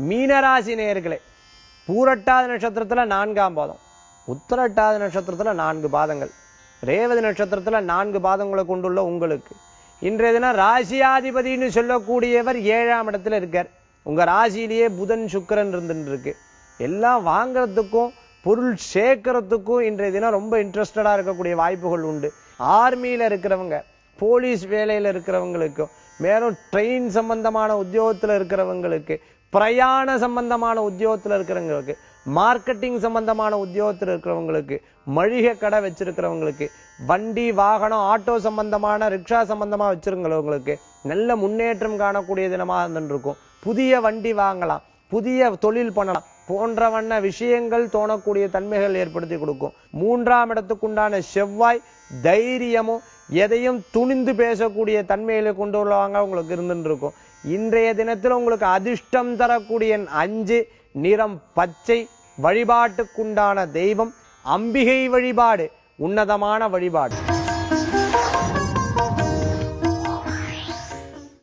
மீனராசி நேயர்களே, பூரட்டாதி நட்சத்திரத்துல 4ஆம் பாதம், உத்திரட்டாதி நட்சத்திரத்துல 4 பாதங்கள், ரேவதி நட்சத்திரத்துல 4 பாதங்களை கொண்டுள்ள உங்களுக்கு இன்றைய தினம் ராசியாதிபதினு சொல்லக்கூடியவர் 7ஆம் இடத்துல இருக்கார். உங்க ராசியிலேயே புதன் சுக்கிரன் இருந்துட்டு இருக்கு. எல்லாம் வாங்கறதுக்கும் பொருள் சேர்க்கறதுக்கும் இன்றைய தினம் ரொம்ப இன்ட்ரெஸ்டடா இருக்கக்கூடிய வாய்ப்புகள் உண்டு. ஆர்மியில இருக்கிறவங்க, போலீஸ் வேலையில இருக்கிறவங்களுக்கும், மேலும் ட்ரெயின் சம்பந்தமான உத்தியோகத்துல இருக்கிறவங்களுக்கு, பிரயாண சம்பந்தமான உத்தியோகத்துல இருக்கிறவங்களுக்கு, மார்க்கெட்டிங் சம்பந்தமான உத்தியோகத்தில் இருக்கிறவங்களுக்கு, மளிகை கடை வச்சிருக்கிறவங்களுக்கு, வண்டி வாகனம் ஆட்டோ சம்பந்தமான ரிக்ஷா சம்பந்தமா வச்சிருக்கிறவங்களுக்கு நல்ல முன்னேற்றம் காணக்கூடிய தினமா இருந்துருக்கும். புதிய வண்டி வாங்கலாம், புதிய தொழில் பண்ணலாம் போன்றவண்ண விஷயங்கள் தோணக்கூடிய தன்மைகள் ஏற்படுத்தி கொடுக்கும். 3ஆம் இடத்துக்குண்டான செவ்வாய் தைரியமும் எதையும் துணிந்து பேசக்கூடிய தன்மையில கொண்டு வருவாங்க உங்களுக்கு இருந்துட்டு இருக்கும். இன்றைய தினத்தில் உங்களுக்கு அதிர்ஷ்டம் தரக்கூடிய 5, நிறம் பச்சை. வழிபாட்டுக்குண்டான தெய்வம் அம்பிகை வழிபாடு, உன்னதமான வழிபாடு.